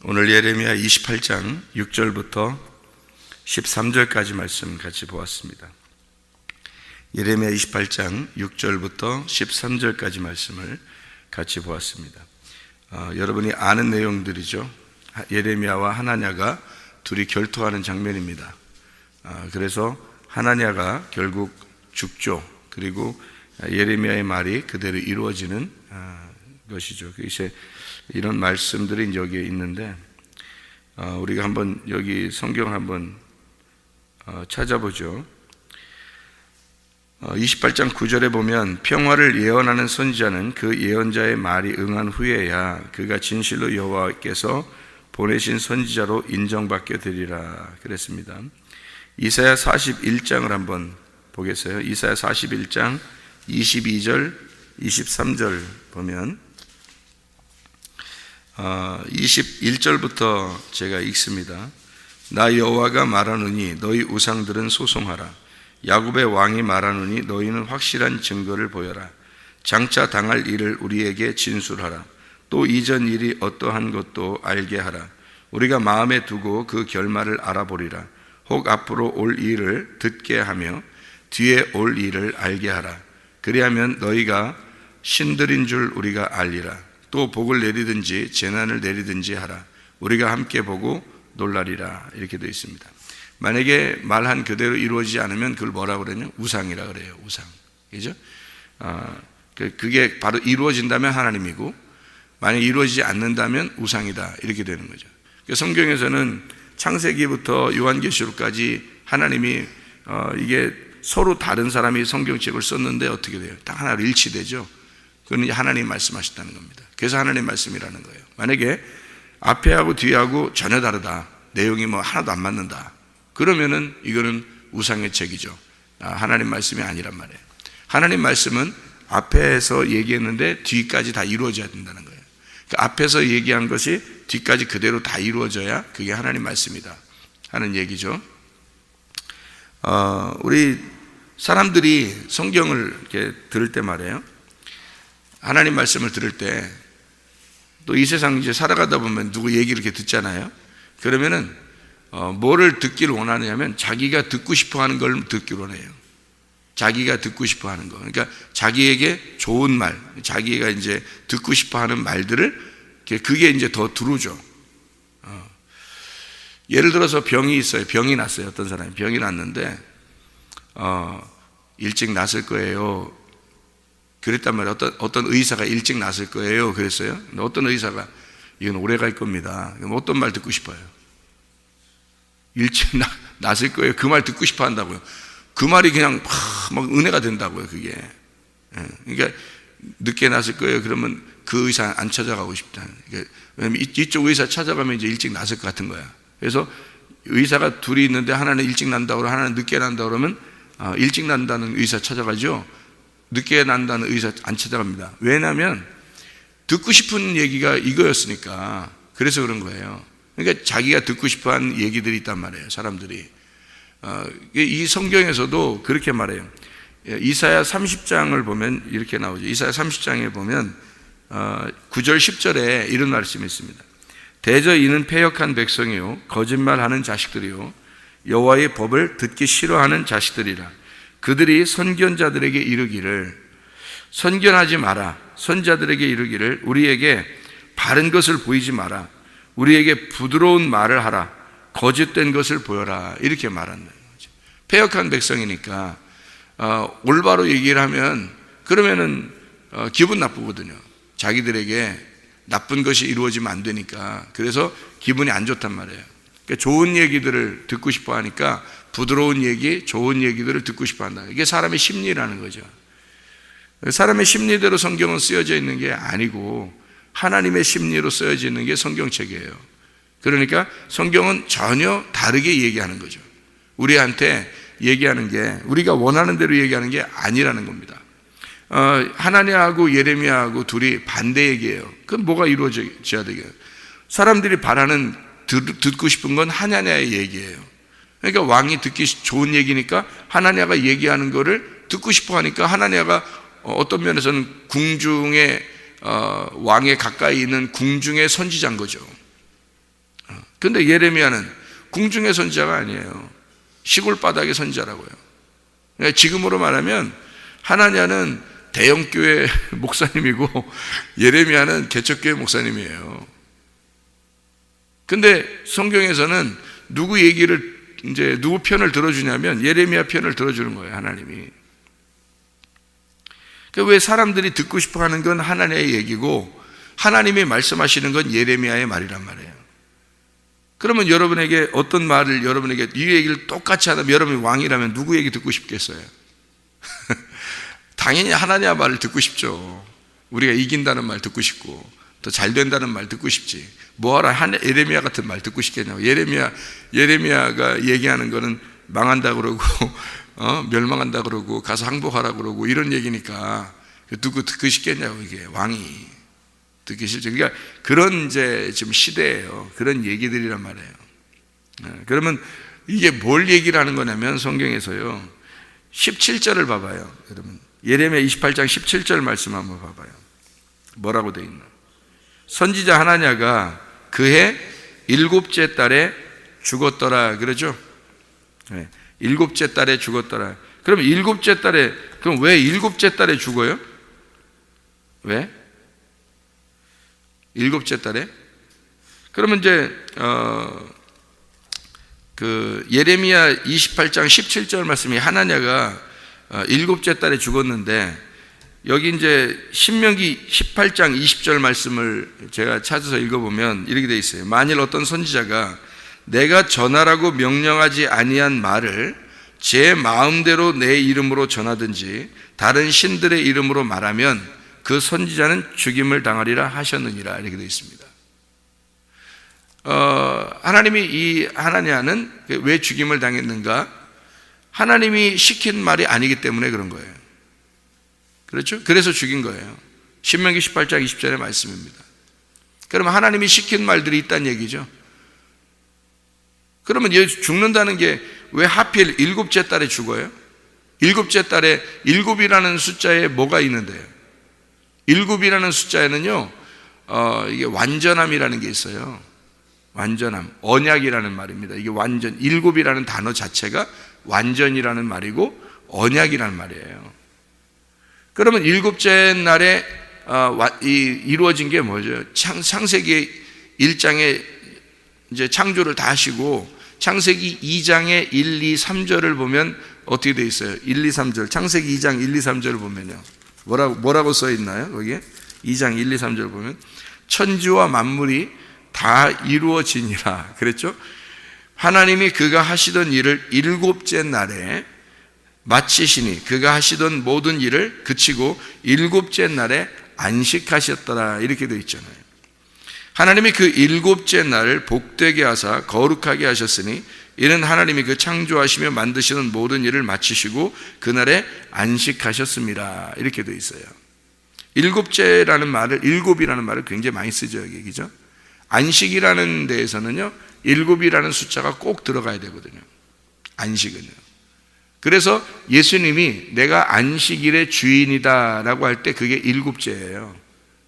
오늘 예레미야 28장 6절부터 13절까지 말씀 같이 보았습니다. 예레미야 28장 6절부터 13절까지 말씀을 같이 보았습니다. 여러분이 아는 내용들이죠. 예레미야와 하나냐가 둘이 결투하는 장면입니다. 그래서 하나냐가 결국 죽죠. 그리고 예레미야의 말이 그대로 이루어지는 것이죠. 이제 이런 말씀들이 여기에 있는데 우리가 한번 여기 성경을 한번 찾아보죠. 28장 9절에 보면 평화를 예언하는 선지자는 그 예언자의 말이 응한 후에야 그가 진실로 여호와께서 보내신 선지자로 인정받게 되리라 그랬습니다. 이사야 41장을 한번 보겠어요. 이사야 41장 22절 23절 보면 21절부터 제가 읽습니다. 나 여호와가 말하노니 너희 우상들은 소송하라. 야곱의 왕이 말하노니 너희는 확실한 증거를 보여라. 장차 당할 일을 우리에게 진술하라. 또 이전 일이 어떠한 것도 알게 하라. 우리가 마음에 두고 그 결말을 알아보리라. 혹 앞으로 올 일을 듣게 하며 뒤에 올 일을 알게 하라. 그리하면 너희가 신들인 줄 우리가 알리라. 또 복을 내리든지 재난을 내리든지 하라. 우리가 함께 보고 놀라리라. 이렇게 되어 있습니다. 만약에 말한 그대로 이루어지지 않으면 그걸 뭐라고 그러냐? 우상이라 그래요. 우상. 그죠? 그게 바로 이루어진다면 하나님이고, 만약에 이루어지지 않는다면 우상이다. 이렇게 되는 거죠. 성경에서는 창세기부터 요한계시록까지 하나님이 이게 서로 다른 사람이 성경책을 썼는데 어떻게 돼요? 딱 하나로 일치되죠. 그건 하나님이 말씀하셨다는 겁니다. 그래서 하나님 말씀이라는 거예요. 만약에 앞에하고 뒤하고 전혀 다르다. 내용이 뭐 하나도 안 맞는다. 그러면은 이거는 우상의 책이죠. 하나님 말씀이 아니란 말이에요. 하나님 말씀은 앞에서 얘기했는데 뒤까지 다 이루어져야 된다는 거예요. 그러니까 앞에서 얘기한 것이 뒤까지 그대로 다 이루어져야 그게 하나님 말씀이다 하는 얘기죠. 우리 사람들이 성경을 이렇게 들을 때 말이에요. 하나님 말씀을 들을 때 또 이 세상 이제 살아가다 보면 누구 얘기를 이렇게 듣잖아요. 그러면은 뭐를 듣기를 원하느냐면 자기가 듣고 싶어 하는 걸 듣기를 원해요. 자기가 듣고 싶어 하는 거. 그러니까 자기에게 좋은 말, 자기가 이제 듣고 싶어 하는 말들을 그게 이제 더 들어오죠. 예를 들어서 병이 있어요. 병이 났어요. 어떤 사람이 병이 났는데 일찍 났을 거예요. 그랬단 말이에요. 어떤 의사가 일찍 났을 거예요. 그랬어요. 어떤 의사가 이건 오래 갈 겁니다. 그럼 어떤 말 듣고 싶어요? 일찍 났을 거예요. 그 말 듣고 싶어 한다고요. 그 말이 그냥 막 은혜가 된다고요. 그게. 그러니까 늦게 났을 거예요. 그러면 그 의사 안 찾아가고 싶다. 왜냐면 이쪽 의사 찾아가면 이제 일찍 났을 것 같은 거야. 그래서 의사가 둘이 있는데 하나는 일찍 난다고 그러고 하나는 늦게 난다고 그러면 일찍 난다는 의사 찾아가죠. 늦게 난다는 의사 안 찾아갑니다. 왜냐하면 듣고 싶은 얘기가 이거였으니까. 그래서 그런 거예요. 그러니까 자기가 듣고 싶어하는 얘기들이 있단 말이에요. 사람들이. 이 성경에서도 그렇게 말해요. 이사야 30장을 보면 이렇게 나오죠. 이사야 30장에 보면 9절 10절에 이런 말씀이 있습니다. 대저 이는 패역한 백성이요 거짓말하는 자식들이요 여호와의 법을 듣기 싫어하는 자식들이라. 그들이 선견자들에게 이르기를 선견하지 마라. 선자들에게 이르기를 우리에게 바른 것을 보이지 마라. 우리에게 부드러운 말을 하라. 거짓된 것을 보여라. 이렇게 말한다는 거죠. 패역한 백성이니까 올바로 얘기를 하면 그러면은 기분 나쁘거든요. 자기들에게 나쁜 것이 이루어지면 안 되니까. 그래서 기분이 안 좋단 말이에요. 그러니까 좋은 얘기들을 듣고 싶어 하니까 부드러운 얘기, 좋은 얘기들을 듣고 싶어 한다. 이게 사람의 심리라는 거죠. 사람의 심리대로 성경은 쓰여져 있는 게 아니고 하나님의 심리로 쓰여져 있는 게 성경책이에요. 그러니까 성경은 전혀 다르게 얘기하는 거죠. 우리한테 얘기하는 게 우리가 원하는 대로 얘기하는 게 아니라는 겁니다. 하나냐하고 예레미야하고 둘이 반대 얘기예요. 그럼 뭐가 이루어져야 되겠어요? 사람들이 바라는 듣고 싶은 건 하나냐의 얘기예요. 그러니까 왕이 듣기 좋은 얘기니까 하나냐가 얘기하는 거를 듣고 싶어 하니까 하나냐가 어떤 면에서는 궁중의 왕에 가까이 있는 궁중의 선지자인 거죠. 근데 예레미야는 궁중의 선지자가 아니에요. 시골 바닥의 선지자라고요. 그러니까 지금으로 말하면 하나냐는 대형교회 목사님이고 예레미야는 개척교회 목사님이에요. 근데 성경에서는 누구 얘기를 이제 누구 편을 들어주냐면 예레미야 편을 들어주는 거예요, 하나님이. 왜 사람들이 듣고 싶어 하는 건 하나님의 얘기고 하나님이 말씀하시는 건 예레미야의 말이란 말이에요. 그러면 여러분에게 어떤 말을 여러분에게 이 얘기를 똑같이 하면 여러분이 왕이라면 누구 얘기 듣고 싶겠어요? 당연히 하나님의 말을 듣고 싶죠. 우리가 이긴다는 말 듣고 싶고 더 잘 된다는 말 듣고 싶지. 뭐하라 예레미야 같은 말 듣고 싶겠냐고. 예레미야가 얘기하는 거는 망한다 그러고 멸망한다 그러고 가서 항복하라 그러고 이런 얘기니까 누구 듣고 싶겠냐고. 이게 왕이 듣기 싫죠. 그러니까 그런 이제 지금 시대예요. 그런 얘기들이란 말이에요. 그러면 이게 뭘 얘기를 하는 거냐면 성경에서요 17절을 봐봐요. 여러분 예레미야 28장 17절 말씀 한번 봐봐요. 뭐라고 되어 있나? 선지자 하나냐가 그해 7째 달에 죽었더라 그러죠. 네, 7째 달에 죽었더라. 그럼 7째 달에, 그럼 왜 7째 달에 죽어요? 왜? 7째 달에? 그러면 이제 그 예레미야 28장 17절 말씀이 하나냐가 7째 달에 죽었는데 여기 이제 신명기 18장 20절 말씀을 제가 찾아서 읽어보면 이렇게 돼 있어요. 만일 어떤 선지자가 내가 전하라고 명령하지 아니한 말을 제 마음대로 내 이름으로 전하든지 다른 신들의 이름으로 말하면 그 선지자는 죽임을 당하리라 하셨느니라 이렇게 되어 있습니다. 하나님이 이 하나냐는 왜 죽임을 당했는가? 하나님이 시킨 말이 아니기 때문에 그런 거예요. 그렇죠? 그래서 죽인 거예요. 신명기 18장 20절의 말씀입니다. 그러면 하나님이 시킨 말들이 있다는 얘기죠. 그러면 얘 죽는다는 게 왜 하필 7째 달에 죽어요? 7째 달에 7이라는 숫자에 뭐가 있는데요? 7이라는 숫자에는요 이게 완전함이라는 게 있어요. 완전함, 언약이라는 말입니다. 이게 완전, 7이라는 단어 자체가 완전이라는 말이고 언약이라는 말이에요. 그러면 7째 날에 이루어진 게 뭐죠? 창세기 1장에 이제 창조를 다 하시고 창세기 2장의 1, 2, 3절을 보면 어떻게 돼 있어요? 1, 2, 3절. 창세기 2장 1, 2, 3절을 보면요. 뭐라고 써 있나요? 거기에? 2장 1, 2, 3절을 보면 천지와 만물이 다 이루어지니라. 그랬죠? 하나님이 그가 하시던 일을 7째 날에 마치시니 그가 하시던 모든 일을 그치고 7째 날에 안식하셨더라 이렇게 되어 있잖아요. 하나님이 그 7째 날을 복되게 하사 거룩하게 하셨으니 이는 하나님이 그 창조하시며 만드시는 모든 일을 마치시고 그날에 안식하셨습니다 이렇게 되어 있어요. 7째라는 말을, 7이라는 말을 굉장히 많이 쓰죠 여기, 그죠? 안식이라는 데에서는요 7이라는 숫자가 꼭 들어가야 되거든요. 안식은요. 그래서 예수님이 내가 안식일의 주인이다 라고 할 때 그게 7째예요.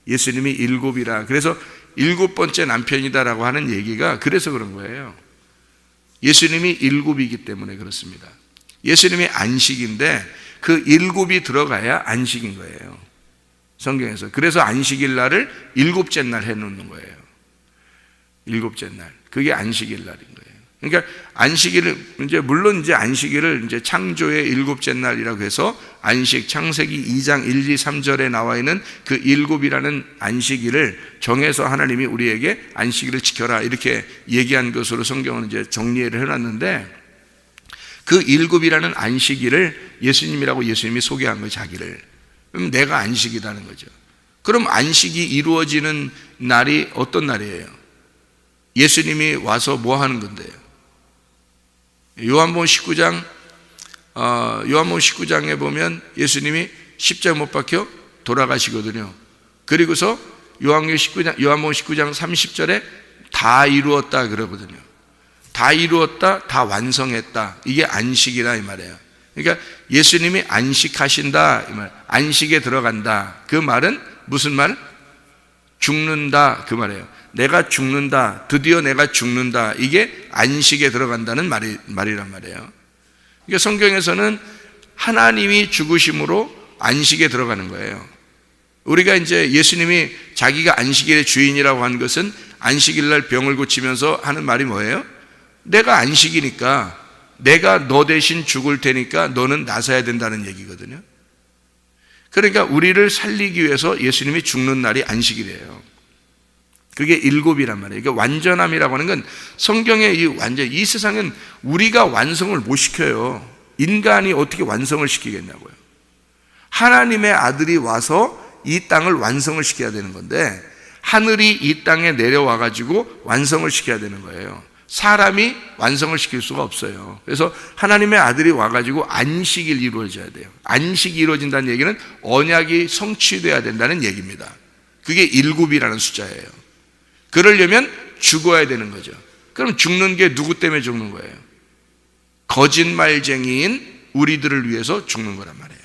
예수님이 7이라. 그래서 7번째 남편이다 라고 하는 얘기가 그래서 그런 거예요. 예수님이 7이기 때문에 그렇습니다. 예수님이 안식인데 그 7이 들어가야 안식인 거예요. 성경에서. 그래서 안식일 날을 7째 날 해놓는 거예요. 7째 날. 그게 안식일 날인 거예요. 그러니까 안식일을 물론 이제 안식일을 이제 창조의 7째 날이라고 해서 안식 창세기 2장 1, 2, 3절에 나와 있는 그 7이라는 안식일을 정해서 하나님이 우리에게 안식일을 지켜라 이렇게 얘기한 것으로 성경은 이제 정리를 해놨는데 그 7이라는 안식일을 예수님이라고 예수님이 소개한 거예요, 자기를. 그럼 내가 안식이라는 거죠. 그럼 안식이 이루어지는 날이 어떤 날이에요? 예수님이 와서 뭐 하는 건데요? 요한복음 19장에 보면 예수님이 십자가 못 박혀 돌아가시거든요. 그리고서 요한복음 19장 30절에 다 이루었다 그러거든요. 다 이루었다, 다 완성했다. 이게 안식이라 이 말이에요. 그러니까 예수님이 안식하신다 이 말. 안식에 들어간다. 그 말은 무슨 말? 죽는다 그 말이에요. 내가 죽는다, 드디어 내가 죽는다, 이게 안식에 들어간다는 말이란 말이에요. 그러니까 성경에서는 하나님이 죽으심으로 안식에 들어가는 거예요. 우리가 이제 예수님이 자기가 안식일의 주인이라고 한 것은 안식일 날 병을 고치면서 하는 말이 뭐예요? 내가 안식이니까 내가 너 대신 죽을 테니까 너는 나서야 된다는 얘기거든요. 그러니까 우리를 살리기 위해서 예수님이 죽는 날이 안식일이에요. 그게 일곱이란 말이에요. 이게 완전함이라고 하는 건 성경의 이 세상은 우리가 완성을 못 시켜요. 인간이 어떻게 완성을 시키겠냐고요. 하나님의 아들이 와서 이 땅을 완성을 시켜야 되는 건데 하늘이 이 땅에 내려와 가지고 완성을 시켜야 되는 거예요. 사람이 완성을 시킬 수가 없어요. 그래서 하나님의 아들이 와가지고 안식일 이루어져야 돼요. 안식이 이루어진다는 얘기는 언약이 성취돼야 된다는 얘기입니다. 그게 일곱이라는 숫자예요. 그러려면 죽어야 되는 거죠. 그럼 죽는 게 누구 때문에 죽는 거예요? 거짓말쟁이인 우리들을 위해서 죽는 거란 말이에요.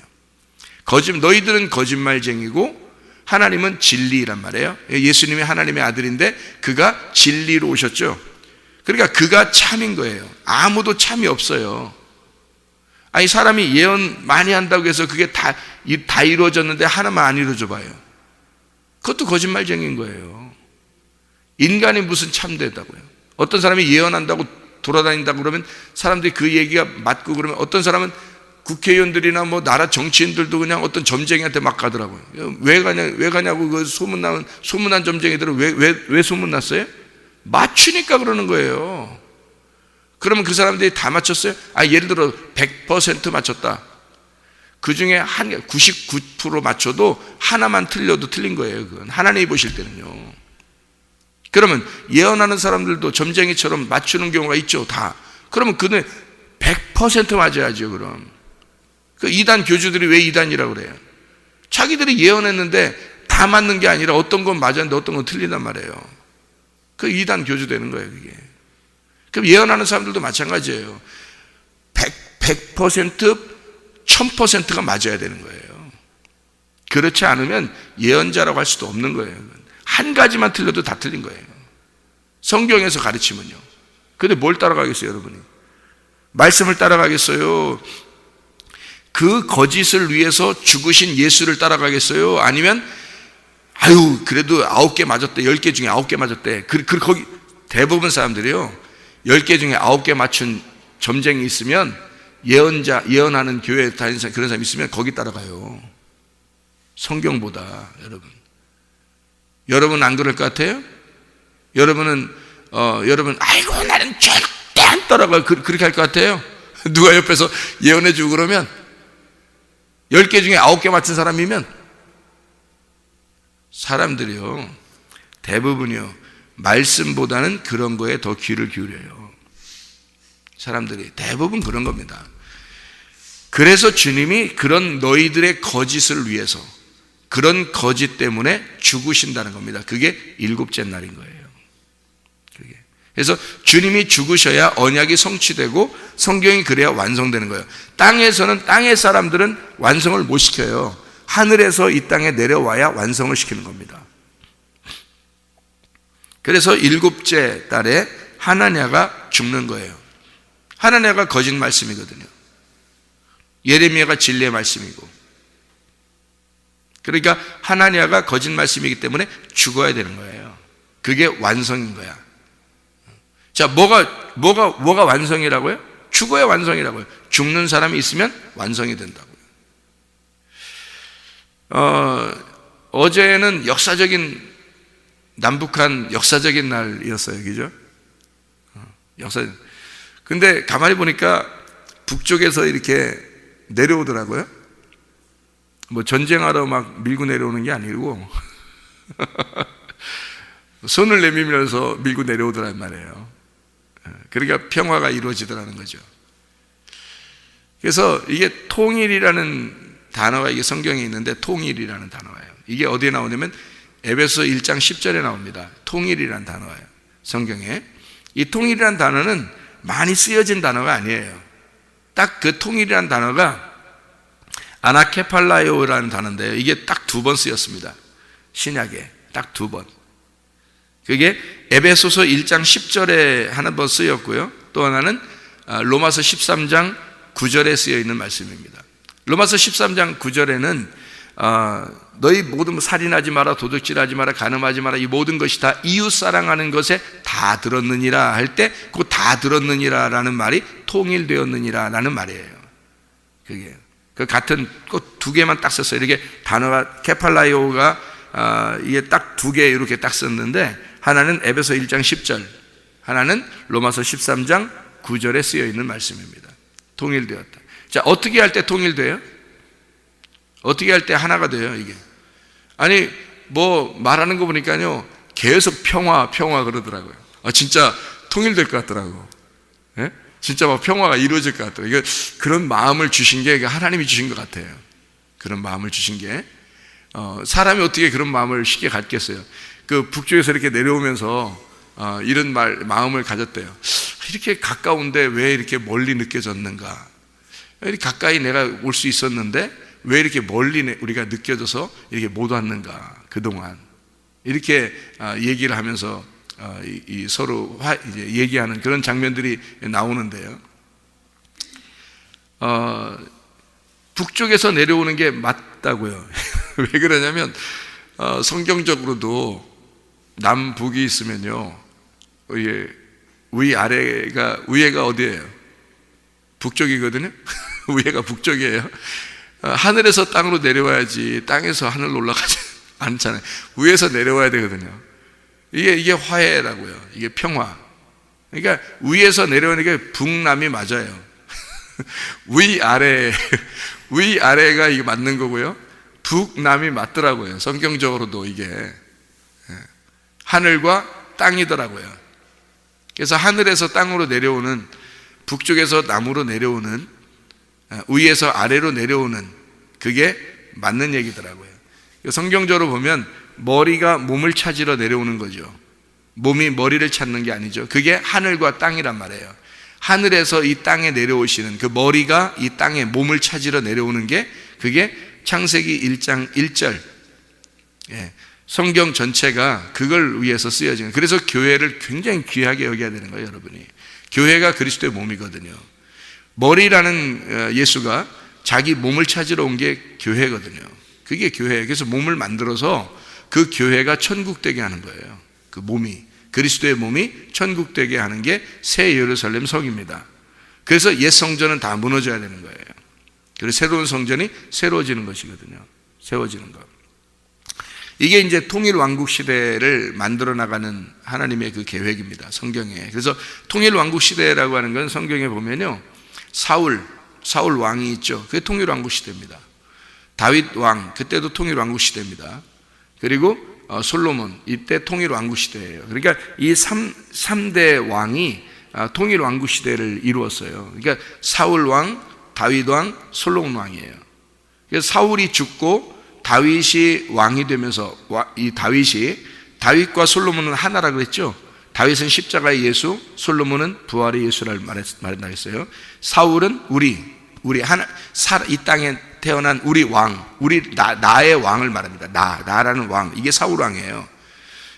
너희들은 거짓말쟁이고 하나님은 진리란 말이에요. 예수님이 하나님의 아들인데 그가 진리로 오셨죠. 그러니까 그가 참인 거예요. 아무도 참이 없어요. 아니 사람이 예언 많이 한다고 해서 그게 다 이루어졌는데 하나만 안 이루어져 봐요. 그것도 거짓말쟁이인 거예요. 인간이 무슨 참되다고요. 어떤 사람이 예언한다고 돌아다닌다고 그러면 사람들이 그 얘기가 맞고 그러면 어떤 사람은 국회의원들이나 뭐 나라 정치인들도 그냥 어떤 점쟁이한테 막 가더라고요. 왜 가냐고 그 소문난 점쟁이들은 왜 소문났어요? 맞추니까 그러는 거예요. 그러면 그 사람들이 다 맞췄어요? 예를 들어 100% 맞췄다. 그 중에 99% 맞춰도 하나만 틀려도 틀린 거예요. 그건 하나님이 보실 때는요. 그러면 예언하는 사람들도 점쟁이처럼 맞추는 경우가 있죠. 다. 그러면 그는 100% 맞아야죠. 그럼 그 이단 교주들이 왜 이단이라고 그래요? 자기들이 예언했는데 다 맞는 게 아니라 어떤 건 맞았는데 어떤 건 틀린단 말이에요. 그 이단 교주 되는 거예요. 그게. 그럼 예언하는 사람들도 마찬가지예요. 100%, 1000%가 맞아야 되는 거예요. 그렇지 않으면 예언자라고 할 수도 없는 거예요. 한 가지만 틀려도 다 틀린 거예요. 성경에서 가르치면요. 근데 뭘 따라가겠어요, 여러분이? 말씀을 따라가겠어요? 그 거짓을 위해서 죽으신 예수를 따라가겠어요? 아니면 그래도 9개 맞았대. 10개 중에 9개 맞았대. 거기 대부분 사람들이요. 10개 중에 9개 맞춘 점쟁이 있으면 예언하는 교회에 다니는 사람, 그런 사람 있으면 거기 따라가요. 성경보다, 여러분 안 그럴 것 같아요? 여러분, 나는 절대 안 따라가. 그렇게 할 것 같아요? 누가 옆에서 예언해주고 그러면 10개 중에 9개 맞춘 사람이면 사람들이요, 대부분이요, 말씀보다는 그런 거에 더 귀를 기울여요. 사람들이 대부분 그런 겁니다. 그래서 주님이 그런 너희들의 거짓을 위해서, 그런 거짓 때문에 죽으신다는 겁니다. 그게 일곱째 날인 거예요. 그래서 주님이 죽으셔야 언약이 성취되고 성경이 그래야 완성되는 거예요. 땅의 사람들은 완성을 못 시켜요. 하늘에서 이 땅에 내려와야 완성을 시키는 겁니다. 그래서 일곱째 달에 하나냐가 죽는 거예요. 하나냐가 거짓 말씀이거든요. 예레미야가 진리의 말씀이고. 그러니까 하나냐가 거짓 말씀이기 때문에 죽어야 되는 거예요. 그게 완성인 거야. 자, 뭐가 완성이라고요? 죽어야 완성이라고요. 죽는 사람이 있으면 완성이 된다고요. 어제는 남북한 역사적인 날이었어요. 그죠? 근데 가만히 보니까 북쪽에서 이렇게 내려오더라고요. 뭐 전쟁하러 막 밀고 내려오는 게 아니고 손을 내밀면서 밀고 내려오더란 말이에요. 그러니까 평화가 이루어지더라는 거죠. 그래서 이게 통일이라는 단어가 이게 성경에 있는데 통일이라는 단어예요. 이게 어디에 나오냐면 에베소 1장 10절에 나옵니다. 통일이라는 단어예요. 성경에. 이 통일이라는 단어는 많이 쓰여진 단어가 아니에요. 딱 그 통일이라는 단어가 아나케팔라요라는 단어인데요. 이게 딱 2번 쓰였습니다. 신약에. 딱 2번. 그게 에베소서 1장 10절에 한 번 쓰였고요. 또 하나는 로마서 13장 9절에 쓰여 있는 말씀입니다. 로마서 13장 9절에는 너희 모든 살인하지 마라, 도둑질하지 마라, 간음하지 마라, 이 모든 것이 다 이웃 사랑하는 것에 다 들었느니라 할 때 그 다 들었느니라라는 말이 통일되었느니라라는 말이에요. 그게 그 같은 꼭 2개만 딱 썼어요. 이렇게 단어가 케팔라이오가 이게 딱 2개 이렇게 딱 썼는데, 하나는 에베소 1장 10절, 하나는 로마서 13장 9절에 쓰여 있는 말씀입니다. 통일되었다. 자, 어떻게 할 때 통일돼요? 어떻게 할 때 하나가 돼요, 이게? 아니, 뭐 말하는 거 보니까요, 계속 평화 그러더라고요. 진짜 통일될 것 같더라고. 예? 진짜 막 평화가 이루어질 것 같더라고요. 이게 그런 마음을 주신 게 하나님이 주신 것 같아요. 그런 마음을 주신 게. 사람이 어떻게 그런 마음을 쉽게 갖겠어요? 그 북쪽에서 이렇게 내려오면서 이런 마음을 가졌대요. 이렇게 가까운데 왜 이렇게 멀리 느껴졌는가? 이렇게 가까이 내가 올 수 있었는데 왜 이렇게 멀리 우리가 느껴져서 이렇게 못 왔는가? 그동안 이렇게 얘기를 하면서 서로 이제 얘기하는 그런 장면들이 나오는데요. 북쪽에서 내려오는 게 맞다고요. 왜 그러냐면 성경적으로도 남북이 있으면요, 위에가 어디예요? 북쪽이거든요. 위에가 북쪽이에요. 하늘에서 땅으로 내려와야지 땅에서 하늘로 올라가지 않잖아요. 위에서 내려와야 되거든요. 이게 화해라고요. 이게 평화. 그러니까 위에서 내려오는 게 북남이 맞아요. 위아래가 이게 맞는 거고요. 북남이 맞더라고요. 성경적으로도 이게 하늘과 땅이더라고요. 그래서 하늘에서 땅으로 내려오는, 북쪽에서 남으로 내려오는, 위에서 아래로 내려오는, 그게 맞는 얘기더라고요. 성경적으로 보면 머리가 몸을 찾으러 내려오는 거죠. 몸이 머리를 찾는 게 아니죠. 그게 하늘과 땅이란 말이에요. 하늘에서 이 땅에 내려오시는 그 머리가 이 땅에 몸을 찾으러 내려오는 게, 그게 창세기 1장 1절. 성경 전체가 그걸 위해서 쓰여지는. 그래서 교회를 굉장히 귀하게 여겨야 되는 거예요, 여러분이. 교회가 그리스도의 몸이거든요. 머리라는 예수가 자기 몸을 찾으러 온 게 교회거든요. 그게 교회예요. 그래서 몸을 만들어서 그 교회가 천국 되게 하는 거예요. 그 몸이, 그리스도의 몸이 천국 되게 하는 게 새 예루살렘 성입니다. 그래서 옛 성전은 다 무너져야 되는 거예요. 그래서 새로운 성전이 새로워지는 것이거든요. 세워지는 것. 이게 이제 통일 왕국 시대를 만들어 나가는 하나님의 그 계획입니다, 성경에. 그래서 통일 왕국 시대라고 하는 건 성경에 보면요, 사울 왕이 있죠. 그게 통일 왕국 시대입니다. 다윗 왕, 그때도 통일 왕국 시대입니다. 그리고 솔로몬, 이때 통일 왕국 시대예요. 그러니까 이 3대 왕이 통일 왕국 시대를 이루었어요. 그러니까 사울 왕, 다윗 왕, 솔로몬 왕이에요. 그래서 사울이 죽고 다윗이 왕이 되면서, 이 다윗과 솔로몬은 하나라 그랬죠. 다윗은 십자가의 예수, 솔로몬은 부활의 예수를 말했어요. 사울은 우리 하나, 이 땅에 태어난 우리 왕, 나의 왕을 말합니다. 나라는 왕, 이게 사울 왕이에요.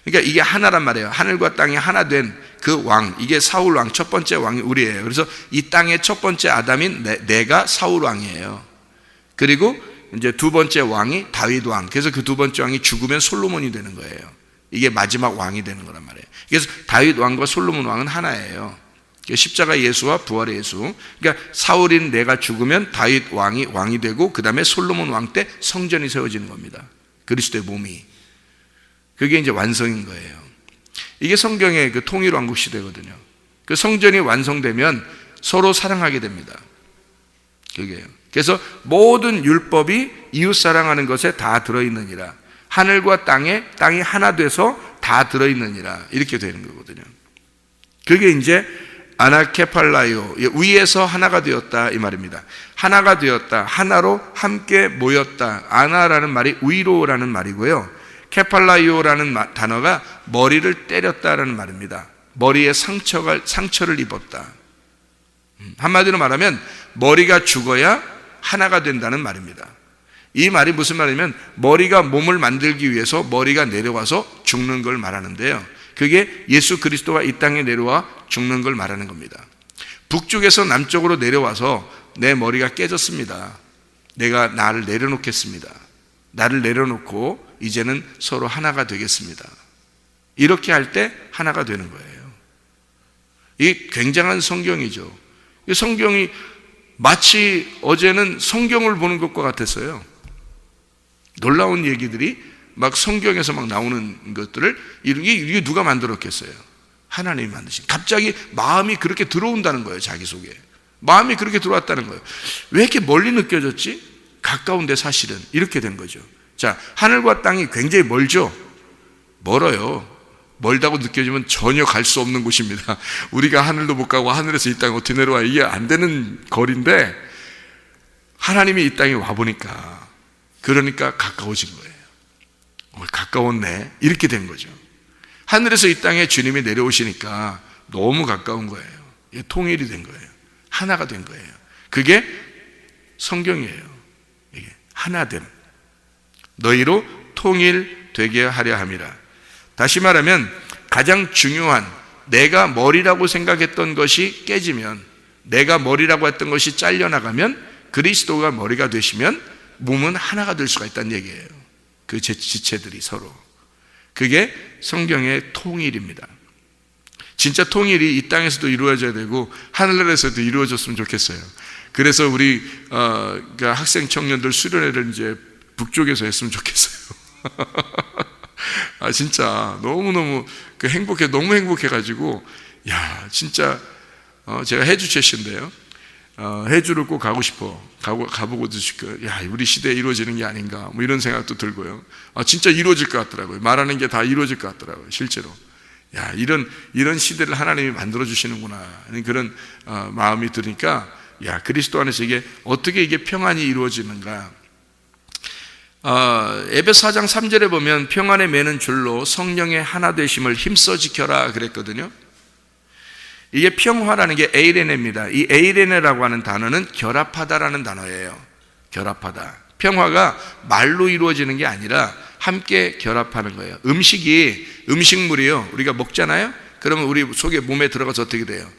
그러니까 이게 하나란 말이에요. 하늘과 땅이 하나 된 그 왕, 이게 사울 왕, 첫 번째 왕이 우리예요. 그래서 이 땅의 첫 번째 아담인 내가 사울 왕이에요. 그리고 이제 2번째 왕이 다윗 왕. 그래서 그 2번째 왕이 죽으면 솔로몬이 되는 거예요. 이게 마지막 왕이 되는 거란 말이에요. 그래서 다윗 왕과 솔로몬 왕은 하나예요. 십자가 예수와 부활의 예수. 그러니까 사울인 내가 죽으면 다윗 왕이 되고, 그 다음에 솔로몬 왕 때 성전이 세워지는 겁니다. 그리스도의 몸이. 그게 이제 완성인 거예요. 이게 성경의 그 통일 왕국 시대거든요. 그 성전이 완성되면 서로 사랑하게 됩니다. 그게요. 그래서 모든 율법이 이웃 사랑하는 것에 다 들어있느니라. 하늘과 땅이 하나 돼서 다 들어있느니라. 이렇게 되는 거거든요. 그게 이제 아나케팔라이오, 위에서 하나가 되었다 이 말입니다. 하나가 되었다, 하나로 함께 모였다. 아나라는 말이 위로라는 말이고요, 케팔라이오라는 단어가 머리를 때렸다라는 말입니다. 머리에 상처를 입었다. 한마디로 말하면 머리가 죽어야 하나가 된다는 말입니다. 이 말이 무슨 말이냐면 머리가 몸을 만들기 위해서 머리가 내려와서 죽는 걸 말하는데요, 그게 예수 그리스도가 이 땅에 내려와 죽는 걸 말하는 겁니다. 북쪽에서 남쪽으로 내려와서 내 머리가 깨졌습니다. 내가 나를 내려놓겠습니다. 나를 내려놓고 이제는 서로 하나가 되겠습니다. 이렇게 할 때 하나가 되는 거예요. 이 굉장한 성경이죠. 이 성경이 마치 어제는 성경을 보는 것과 같았어요. 놀라운 얘기들이 막 성경에서 막 나오는 것들을 이게 누가 만들었겠어요? 하나님이 만드신. 갑자기 마음이 그렇게 들어온다는 거예요. 자기 속에 마음이 그렇게 들어왔다는 거예요. 왜 이렇게 멀리 느껴졌지? 가까운데 사실은 이렇게 된 거죠. 자, 하늘과 땅이 굉장히 멀죠? 멀어요. 멀다고 느껴지면 전혀 갈 수 없는 곳입니다. 우리가 하늘도 못 가고 하늘에서 이 땅에 어떻게 내려와, 이게 안 되는 거리인데 하나님이 이 땅에 와보니까 그러니까 가까워진 거예요. 가까웠네, 이렇게 된 거죠. 하늘에서 이 땅에 주님이 내려오시니까 너무 가까운 거예요. 이게 통일이 된 거예요. 하나가 된 거예요. 그게 성경이에요. 이게 하나됨. 너희로 통일되게 하려 함이라. 다시 말하면 가장 중요한, 내가 머리라고 생각했던 것이 깨지면, 내가 머리라고 했던 것이 잘려나가면, 그리스도가 머리가 되시면 몸은 하나가 될 수가 있다는 얘기예요. 그 지체들이 서로. 그게 성경의 통일입니다. 진짜 통일이 이 땅에서도 이루어져야 되고 하늘나라에서도 이루어졌으면 좋겠어요. 그래서 우리 학생 청년들 수련회를 이제 북쪽에서 했으면 좋겠어요. 진짜 너무너무 너무 행복해가지고, 진짜 제가 해주 출신인데요, 해주를 꼭 가고 싶어. 가보고도 싶고, 우리 시대에 이루어지는 게 아닌가, 뭐 이런 생각도 들고요. 진짜 이루어질 것 같더라고요. 말하는 게 다 이루어질 것 같더라고요, 실제로. 이런 시대를 하나님이 만들어 주시는구나, 그런 마음이 드니까, 그리스도 안에서 어떻게 이게 평안이 이루어지는가. 에베소 4장 3절에 보면 평안에 매는 줄로 성령의 하나 되심을 힘써 지켜라 그랬거든요. 이게 평화라는 게 에이레네입니다. 이 에이레네라고 하는 단어는 결합하다라는 단어예요. 결합하다. 평화가 말로 이루어지는 게 아니라 함께 결합하는 거예요. 음식물이요, 우리가 먹잖아요. 그러면 우리 속에 몸에 들어가서 어떻게 돼요?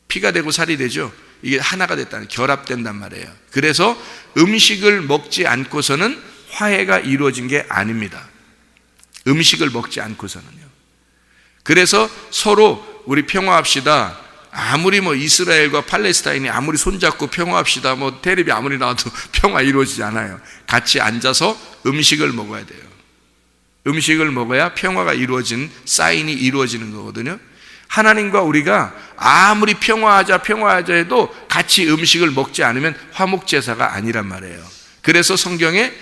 피가 되고 살이 되죠. 이게 하나가 됐다는, 결합된단 말이에요. 그래서 음식을 먹지 않고서는 화해가 이루어진 게 아닙니다. 음식을 먹지 않고서는요. 그래서 서로 우리 평화합시다. 아무리 이스라엘과 팔레스타인이 아무리 손잡고 평화합시다, 테레비 아무리 나와도 평화 이루어지지 않아요. 같이 앉아서 음식을 먹어야 돼요. 음식을 먹어야 평화가 이루어진 사인이 이루어지는 거거든요. 하나님과 우리가 아무리 평화하자 해도 같이 음식을 먹지 않으면 화목제사가 아니란 말이에요. 그래서 성경에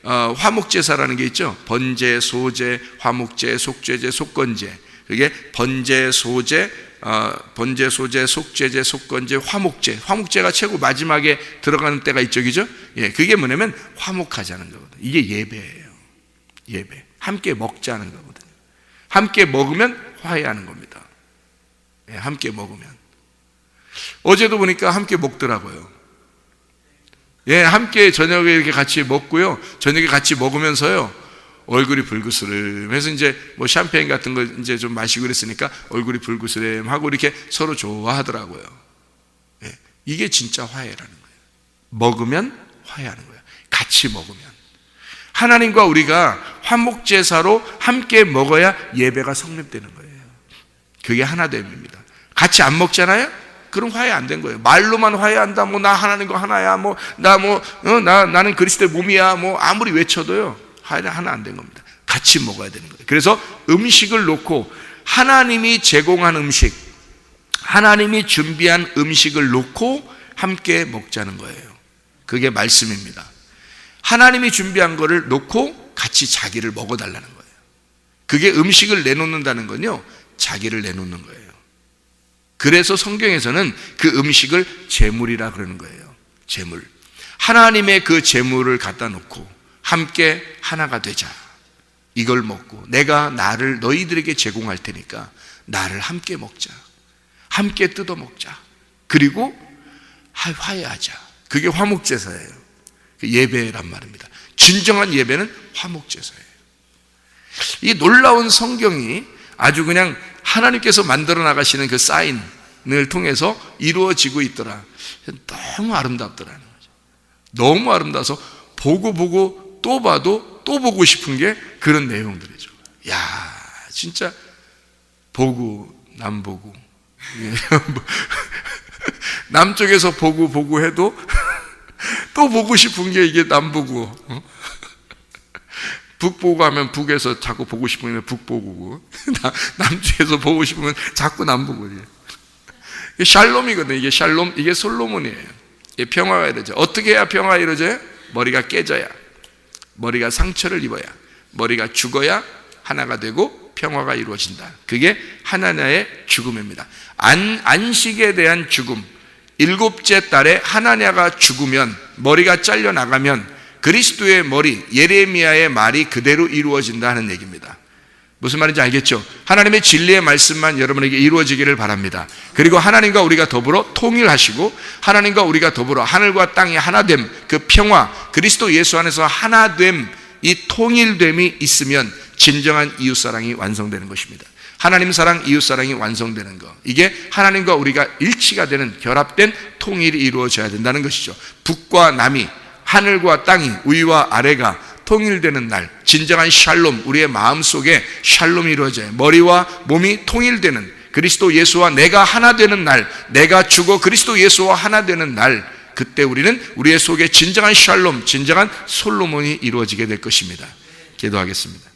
화목제사라는 게 있죠. 번제, 소제, 화목제, 속죄제, 속건제. 그게 번제, 소제, 속죄제, 속건제, 화목제. 화목제가 최고 마지막에 들어가는 때가 있죠, 그죠? 그게 뭐냐면 화목하자는 거거든요. 이게 예배예요. 예배. 함께 먹자는 거거든요. 함께 먹으면 화해하는 겁니다. 함께 먹으면. 어제도 보니까 함께 먹더라고요. 함께 저녁에 이렇게 같이 먹고요, 저녁에 같이 먹으면서요, 얼굴이 불그스름해서 이제 샴페인 같은 거 이제 좀 마시고 그랬으니까 얼굴이 불그스름하고 이렇게 서로 좋아하더라고요. 이게 진짜 화해라는 거예요. 먹으면 화해하는 거예요. 같이 먹으면. 하나님과 우리가 화목제사로 함께 먹어야 예배가 성립되는 거예요. 그게 하나됨입니다. 같이 안 먹잖아요? 그럼 화해 안 된 거예요. 말로만 화해한다, 나 하나님과 하나야, 나는 그리스도의 몸이야, 아무리 외쳐도요, 화해는 하나 안 된 겁니다. 같이 먹어야 되는 거예요. 그래서 음식을 놓고, 하나님이 제공한 음식, 하나님이 준비한 음식을 놓고 함께 먹자는 거예요. 그게 말씀입니다. 하나님이 준비한 거를 놓고 같이 자기를 먹어달라는 거예요. 그게 음식을 내놓는다는 건요, 자기를 내놓는 거예요. 그래서 성경에서는 그 음식을 제물이라 그러는 거예요. 제물. 하나님의 그 제물을 갖다 놓고 함께 하나가 되자. 이걸 먹고 내가 나를 너희들에게 제공할 테니까 나를 함께 먹자. 함께 뜯어 먹자. 그리고 화해하자. 그게 화목제사예요. 그 예배란 말입니다. 진정한 예배는 화목제사예요. 이 놀라운 성경이 아주 그냥 하나님께서 만들어 나가시는 그 사인을 통해서 이루어지고 있더라. 너무 아름답더라는 거죠. 너무 아름다워서 보고 또 봐도 또 보고 싶은 게 그런 내용들이죠. 야, 진짜 보고 남 보고 남쪽에서 보고 해도 또 보고 싶은 게 이게 남보고, 북보고 하면 북에서 자꾸 보고 싶으면 북보고, 남쪽에서 보고 싶으면 자꾸 남보고. 이게 샬롬이거든요. 이게 샬롬, 이게 솔로몬이에요. 이게 평화가 이루어져요. 어떻게 해야 평화가 이루어져요? 머리가 깨져야, 머리가 상처를 입어야, 머리가 죽어야 하나가 되고 평화가 이루어진다. 그게 하나냐의 죽음입니다. 안식에 대한 죽음, 일곱째 달에 하나냐가 죽으면, 머리가 잘려나가면 그리스도의 머리, 예레미야의 말이 그대로 이루어진다 하는 얘기입니다. 무슨 말인지 알겠죠? 하나님의 진리의 말씀만 여러분에게 이루어지기를 바랍니다. 그리고 하나님과 우리가 더불어 통일하시고, 하나님과 우리가 더불어 하늘과 땅이 하나됨, 그 평화, 그리스도 예수 안에서 하나됨, 이 통일됨이 있으면 진정한 이웃사랑이 완성되는 것입니다. 하나님 사랑, 이웃 사랑이 완성되는 것, 이게 하나님과 우리가 일치가 되는 결합된 통일이 이루어져야 된다는 것이죠. 북과 남이, 하늘과 땅이, 위와 아래가 통일되는 날, 진정한 샬롬, 우리의 마음속에 샬롬이 이루어져요. 머리와 몸이 통일되는, 그리스도 예수와 내가 하나 되는 날, 내가 죽어 그리스도 예수와 하나 되는 날, 그때 우리는 우리의 속에 진정한 샬롬, 진정한 솔로몬이 이루어지게 될 것입니다. 기도하겠습니다.